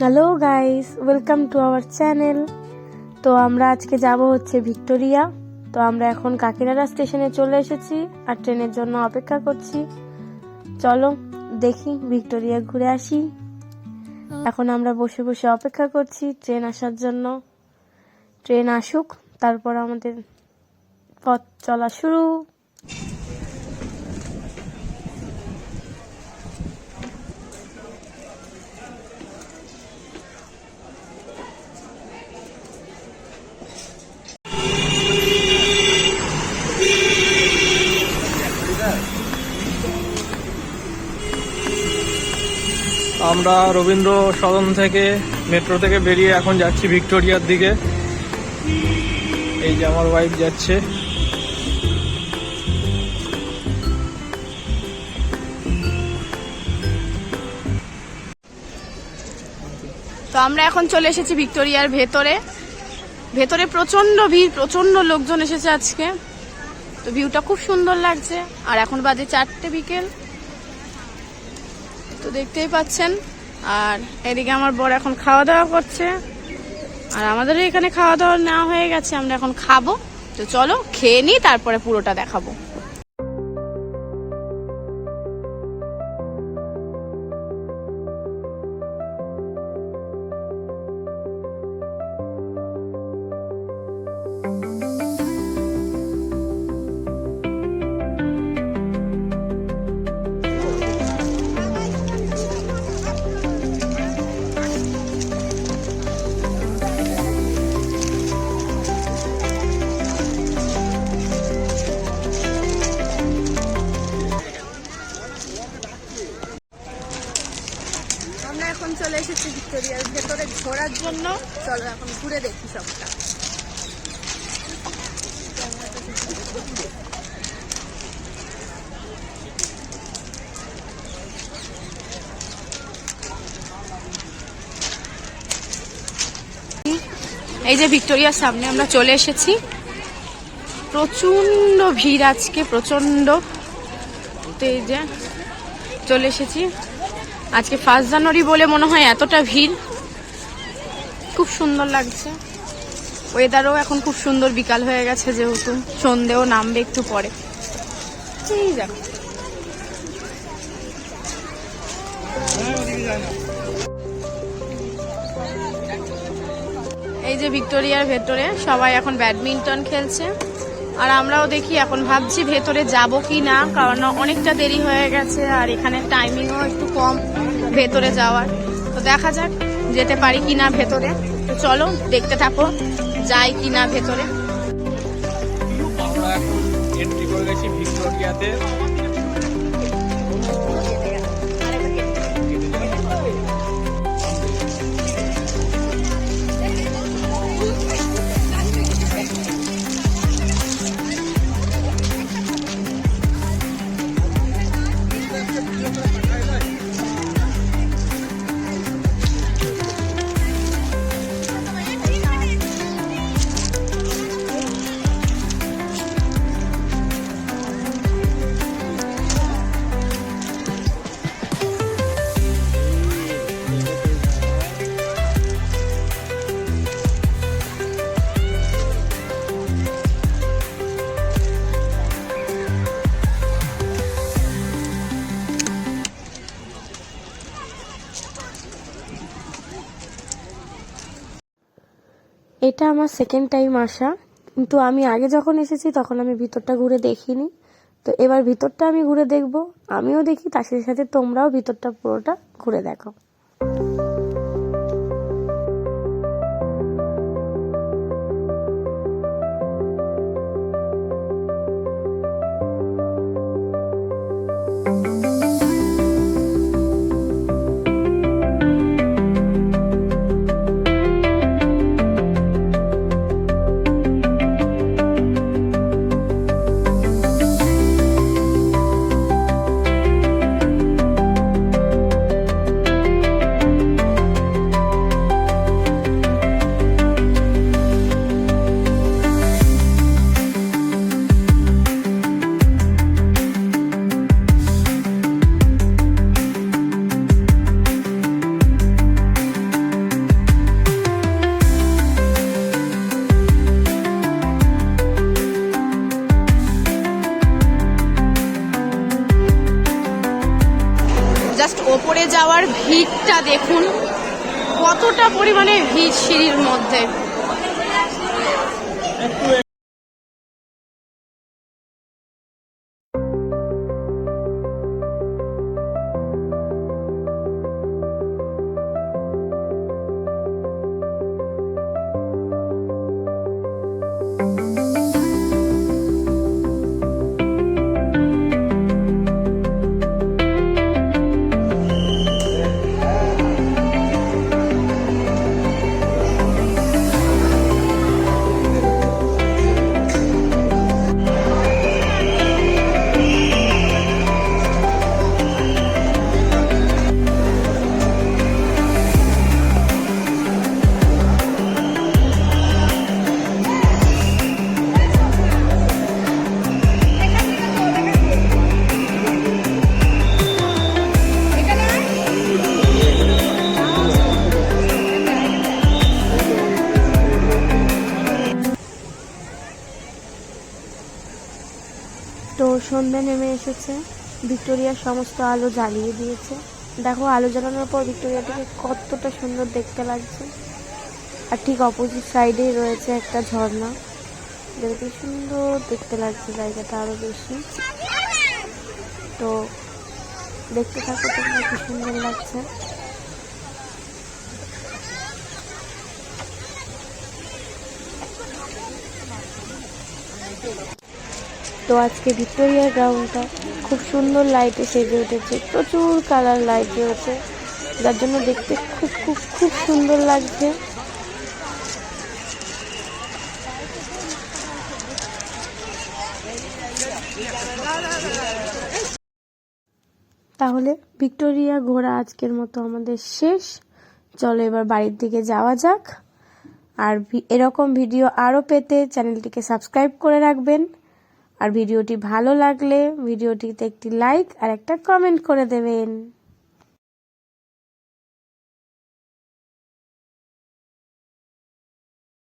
Hello guys, welcome to our channel. তো আমরা আজকে যাব হচ্ছে ভিক্টোরিয়া। তো আমরা এখন কাকিনাড়া স্টেশনে চলে এসেছি আর ট্রেনের জন্য অপেক্ষা করছি। চলো দেখি ভিক্টোরিয়া ঘুরে আসি। এখন আমরা বসে বসে অপেক্ষা করছি ট্রেন আসার জন্য। ট্রেন আসুক, তারপর আমাদের পথ চলা শুরু। আমরা রবীন্দ্র সদন থেকে মেট্রো থেকে বেরিয়ে এখন যাচ্ছি ভিক্টোরিয়ার দিকে। এই যে আমার ওয়াইফ যাচ্ছে। তো আমরা এখন চলে এসেছি ভিক্টোরিয়ার ভেতরে। ভেতরে প্রচন্ড ভিড়, প্রচন্ড লোকজন এসেছে আজকে। তো ভিউটা খুব সুন্দর লাগছে। আর এখন বাজে 4টে বিকেল, তো দেখতেই পাচ্ছেন। আর এদিকে আমার বর এখন খাওয়া দাওয়া করছে, আর আমাদেরও এখানে খাওয়া দাওয়া নেওয়া হয়ে গেছে। আমরা এখন খাবো। তো চলো খেয়ে নিই, তারপরে পুরোটা দেখাবো। আমরা এখন চলে এসেছি ভিক্টোরিয়ার ভেতরে ঘোরার জন্য। চলো এখন ঘুরে দেখি সবটা। এই যে ভিক্টোরিয়ার সামনে আমরা চলে এসেছি। প্রচন্ড ভিড় আজকে, প্রচন্ড। তো এই যে চলে এসেছি। আজকে 1 জানুয়ারি বলে মনে হয় এতটা ভিড়। খুব সুন্দর লাগছে। ওয়েদারও এখন খুব সুন্দর, বিকাল হয়ে গেছে যেহেতু, সন্ধেও নামবে একটু পরে। এই দেখো, এই যে ভিক্টোরিয়ার ভেতরে সবাই এখন ব্যাডমিন্টন খেলছে। আর আমরাও দেখি, এখন ভাবছি ভেতরে যাব কি না, কারণ অনেকটা দেরি হয়ে গেছে আর এখানে টাইমিংও একটু কম ভেতরে যাওয়ার। তো দেখা যাক যেতে পারি কিনা ভেতরে। তো চলো দেখতে থাকো, যাই কিনা ভেতরে। আমরা এখন এন্ট্রি করে গেছি ভিক্টোরিয়াতে। এটা আমার সেকেন্ড টাইম আসা, কিন্তু আমি আগে যখন এসেছি তখন আমি ভিতরটা ঘুরে দেখিনি। তো এবার ভিতরটা আমি ঘুরে দেখব, আমিও দেখি, তার সাথে সাথে তোমরাও ভিতরটা পুরোটা ঘুরে দেখো। যাওয়ার ভিড়টা দেখুন, কতটা পরিমাণে ভিড় সিঁড়ির মধ্যে। তো সন্ধ্যা নেমে এসেছে, ভিক্টোরিয়ার সমস্ত আলো জ্বালিয়ে দিয়েছে। দেখো আলো জ্বালানোর পর ভিক্টোরিয়াটাকে কতটা সুন্দর দেখতে লাগছে। আর ঠিক অপোজিট সাইডেই রয়েছে একটা ঝর্ণা, যেটা কি সুন্দর দেখতে লাগছে জায়গাটা আরো বেশি। তো দেখতে থাকো তোমরা, কি সুন্দর লাগছে। তো আজকে ভিক্টোরিয়া গ্রাউন্ডটা খুব সুন্দর লাইটে সেজে উঠেছে, প্রচুর কালার লাইট রয়েছে, যার জন্য দেখতে খুব খুব খুব সুন্দর লাগছে। তাহলে ভিক্টোরিয়া ঘোরা আজকের মতো আমাদের শেষ। চলো এবার বাড়ির দিকে যাওয়া যাক। আর এরকম ভিডিও আরও পেতে চ্যানেলটিকে সাবস্ক্রাইব করে রাখবেন। আর ভিডিওটি ভালো লাগলে ভিডিওটিতে একটি লাইক আর একটা কমেন্ট করে দেবেন।